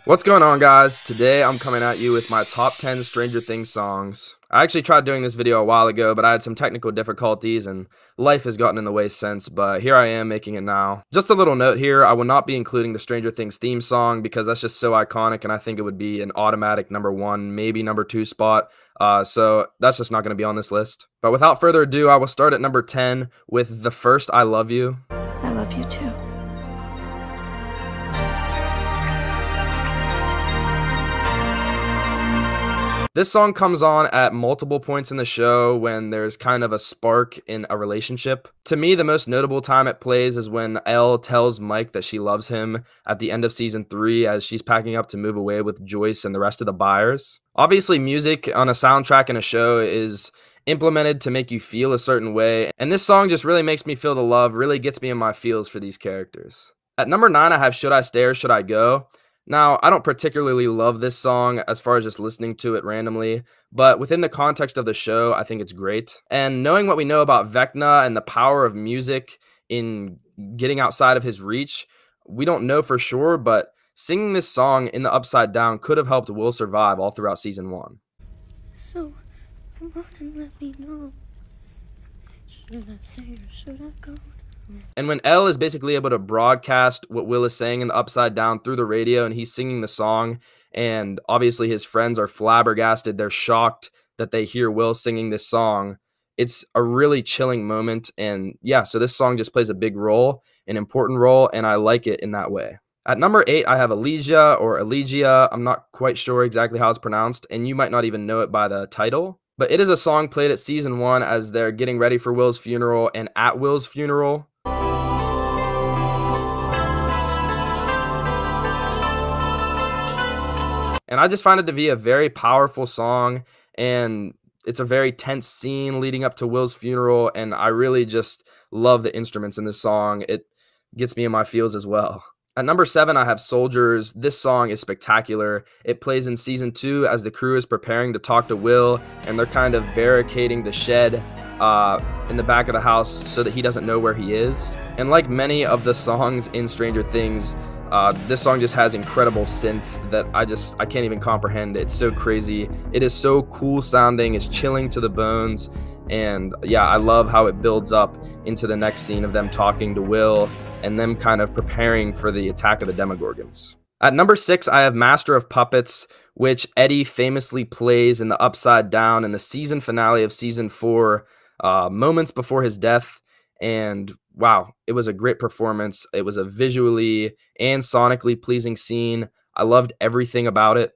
What's going on, guys? Today I'm coming at you with my top 10 Stranger Things songs. I actually tried doing this video a while ago, but I had some technical difficulties and life has gotten in the way since, but here I am making it now. Just a little note here, I will not be including the Stranger Things theme song because that's just so iconic and I think it would be an automatic number 1, maybe number 2 spot. So that's just not going to be on this list. But without further ado, I will start at number 10 with The First I Love You. I love you too. This song comes on at multiple points in the show when there's kind of a spark in a relationship. To me, the most notable time it plays is when Elle tells Mike that she loves him at the end of season 3 as she's packing up to move away with Joyce and the rest of the buyers. Obviously, music on a soundtrack in a show is implemented to make you feel a certain way, and this song just really makes me feel the love, really gets me in my feels for these characters. At number 9, I have Should I Stay or Should I Go? Now, I don't particularly love this song as far as just listening to it randomly, but within the context of the show, I think it's great. And knowing what we know about Vecna and the power of music in getting outside of his reach, we don't know for sure, but singing this song in the Upside Down could have helped Will survive all throughout season 1. So, come on and let me know. Should I stay or should I go? And when Elle is basically able to broadcast what Will is saying in the Upside Down through the radio and he's singing the song, and obviously his friends are flabbergasted, they're shocked that they hear Will singing this song, it's a really chilling moment. And yeah, so this song just plays a big role, an important role, and I like it in that way. At number 8, I have Elysia or Elegia. I'm not quite sure exactly how it's pronounced, and you might not even know it by the title. But it is a song played at season 1 as they're getting ready for Will's funeral and at Will's funeral. And I just find it to be a very powerful song, and it's a very tense scene leading up to Will's funeral, and I really just love the instruments in this song. It gets me in my feels as well. At number 7, I have Soldiers. This song is spectacular. It plays in season 2 as the crew is preparing to talk to Will, and they're kind of barricading the shed in the back of the house so that he doesn't know where he is. And like many of the songs in Stranger Things, this song just has incredible synth that I can't even comprehend. It's so crazy. It is so cool sounding. It's chilling to the bones. And yeah, I love how it builds up into the next scene of them talking to Will and them kind of preparing for the attack of the Demogorgons. At number 6, I have Master of Puppets, which Eddie famously plays in the Upside Down in the season finale of season 4, moments before his death. And wow, it was a great performance. It was a visually and sonically pleasing scene. I loved everything about it.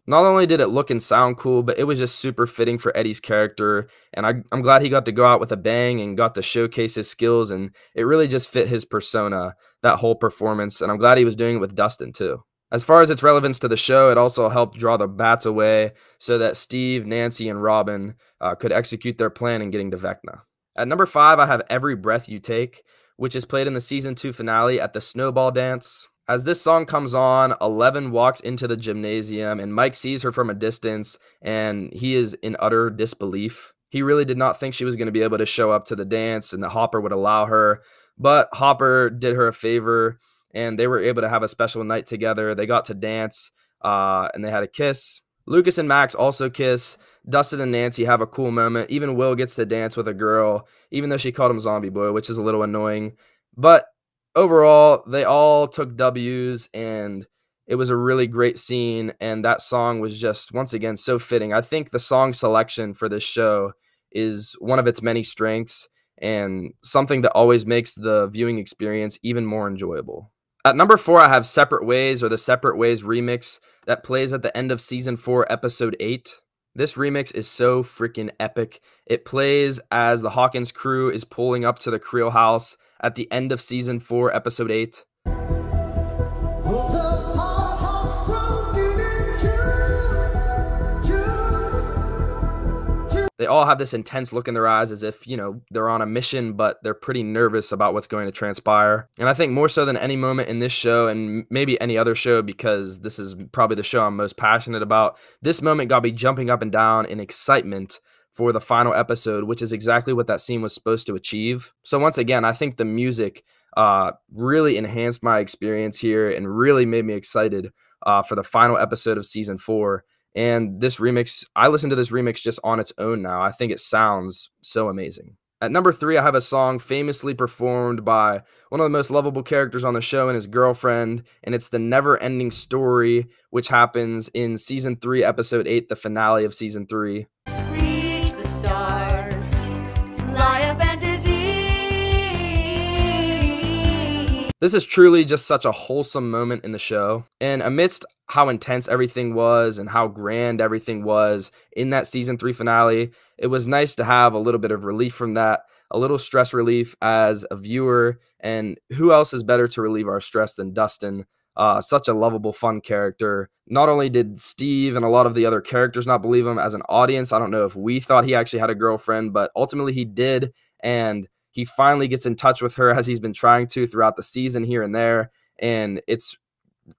Not only did it look and sound cool, but it was just super fitting for Eddie's character, and I'm glad he got to go out with a bang and got to showcase his skills, and it really just fit his persona, that whole performance, and I'm glad he was doing it with Dustin too. As far as its relevance to the show, it also helped draw the bats away so that Steve, Nancy, and Robin could execute their plan in getting to Vecna. At number 5, I have Every Breath You Take, which is played in the season 2 finale at the Snowball Dance. As this song comes on, Eleven walks into the gymnasium and Mike sees her from a distance and he is in utter disbelief. He really did not think she was going to be able to show up to the dance and that Hopper would allow her, but Hopper did her a favor and they were able to have a special night together. They got to dance and they had a kiss. Lucas and Max also kiss. Dustin and Nancy have a cool moment. Even Will gets to dance with a girl, even though she called him Zombie Boy, which is a little annoying. But overall, they all took W's, and it was a really great scene, and that song was just, once again, so fitting. I think the song selection for this show is one of its many strengths and something that always makes the viewing experience even more enjoyable. At number 4, I have Separate Ways, or the Separate Ways remix that plays at the end of season 4, episode 8. This remix is so freaking epic. It plays as the Hawkins crew is pulling up to the Creel house at the end of season 4, episode 8. They all have this intense look in their eyes as if, you know, they're on a mission, but they're pretty nervous about what's going to transpire. And I think more so than any moment in this show, and maybe any other show, because this is probably the show I'm most passionate about, this moment got me jumping up and down in excitement for the final episode, which is exactly what that scene was supposed to achieve. So once again, I think the music really enhanced my experience here and really made me excited for the final episode of season 4. And this remix, I listen to this remix just on its own now. I think it sounds so amazing. At number 3, I have a song famously performed by one of the most lovable characters on the show and his girlfriend, and it's the Never Ending Story, which happens in season 3, episode 8, the finale of season 3. Reach the stars, fly a fantasy. This is truly just such a wholesome moment in the show, and amidst how intense everything was and how grand everything was in that season 3 finale, it was nice to have a little bit of relief from that, a little stress relief as a viewer, and who else is better to relieve our stress than Dustin? Such a lovable, fun character. Not only did Steve and a lot of the other characters not believe him as an audience, I don't know if we thought he actually had a girlfriend, but ultimately he did, and he finally gets in touch with her as he's been trying to throughout the season here and there, and it's,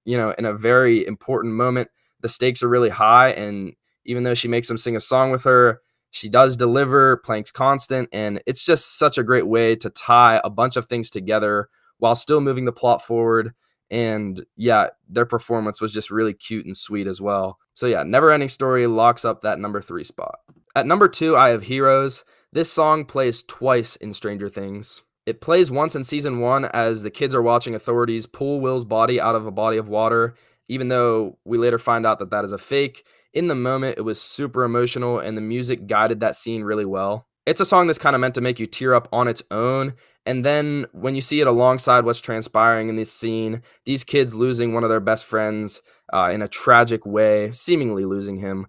you know, in a very important moment. The stakes are really high, and even though she makes him sing a song with her, she does deliver, Plank's constant, and it's just such a great way to tie a bunch of things together while still moving the plot forward. And yeah, their performance was just really cute and sweet as well. So yeah, Never Ending Story locks up that number 3 spot. At number 2, I have Heroes. This song plays twice in Stranger Things. It plays once in season 1 as the kids are watching authorities pull Will's body out of a body of water, even though we later find out that that is a fake. In the moment, it was super emotional, and the music guided that scene really well. It's a song that's kind of meant to make you tear up on its own, and then when you see it alongside what's transpiring in this scene, these kids losing one of their best friends in a tragic way, seemingly losing him,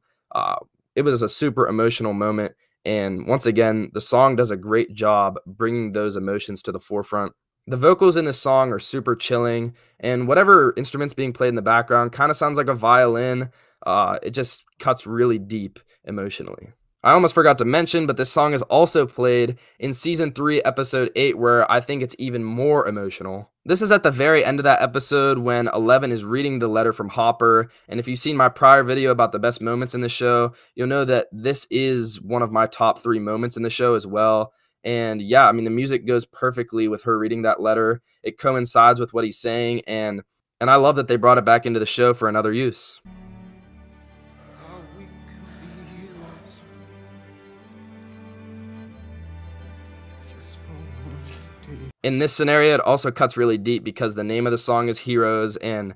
it was a super emotional moment. And once again, the song does a great job bringing those emotions to the forefront. The vocals in this song are super chilling, and whatever instrument's being played in the background kind of sounds like a violin. It just cuts really deep emotionally. I almost forgot to mention, but this song is also played in season 3, episode 8, where I think it's even more emotional. This is at the very end of that episode when Eleven is reading the letter from Hopper, and if you've seen my prior video about the best moments in the show, you'll know that this is one of my top 3 moments in the show as well. And yeah, I mean, the music goes perfectly with her reading that letter. It coincides with what he's saying, and I love that they brought it back into the show for another use. In this scenario, it also cuts really deep because the name of the song is Heroes, and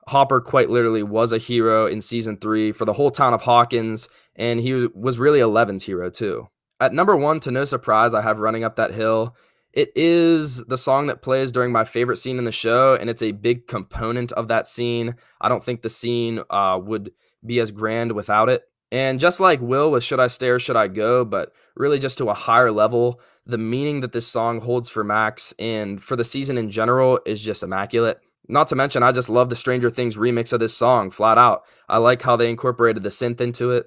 Hopper quite literally was a hero in season 3 for the whole town of Hawkins, and he was really Eleven's hero too. At number 1, to no surprise, I have Running Up That Hill. It is the song that plays during my favorite scene in the show, and it's a big component of that scene. I don't think the scene would be as grand without it. And just like Will with Should I Stay or Should I Go, but really just to a higher level, the meaning that this song holds for Max and for the season in general is just immaculate. Not to mention, I just love the Stranger Things remix of this song, flat out. I like how they incorporated the synth into it.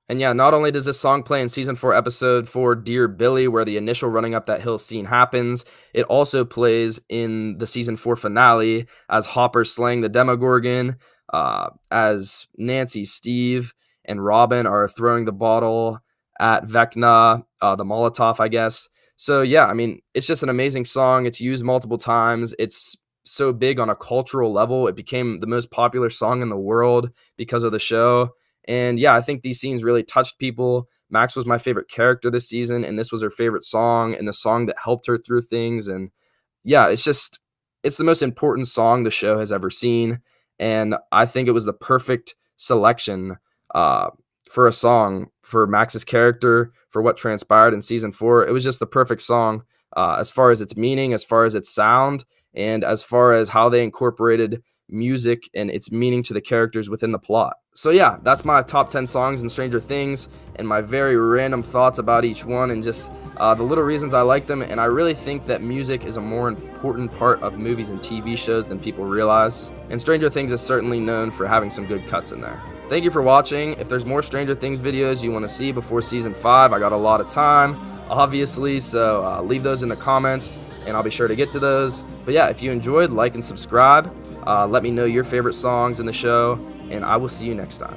And yeah, not only does this song play in season 4, episode 4, Dear Billy, where the initial Running Up That Hill scene happens, it also plays in the season 4 finale as Hopper slaying the Demogorgon, as Nancy, Steve, and Robin are throwing the bottle at Vecna, the Molotov, I guess. So yeah, I mean, it's just an amazing song. It's used multiple times. It's so big on a cultural level. It became the most popular song in the world because of the show. And yeah, I think these scenes really touched people. Max was my favorite character this season, and this was her favorite song and the song that helped her through things. And yeah, it's the most important song the show has ever seen. And I think it was the perfect selection for a song for Max's character, for what transpired in season 4. It was just the perfect song as far as its meaning, as far as its sound, and as far as how they incorporated music and its meaning to the characters within the plot. So yeah, that's my top 10 songs in Stranger Things and my very random thoughts about each one and just the little reasons I like them. And I really think that music is a more important part of movies and TV shows than people realize. And Stranger Things is certainly known for having some good cuts in there. Thank you for watching. If there's more Stranger Things videos you want to see before season 5, I got a lot of time, obviously, so leave those in the comments and I'll be sure to get to those. But yeah, if you enjoyed, like and subscribe. Let me know your favorite songs in the show, and I will see you next time.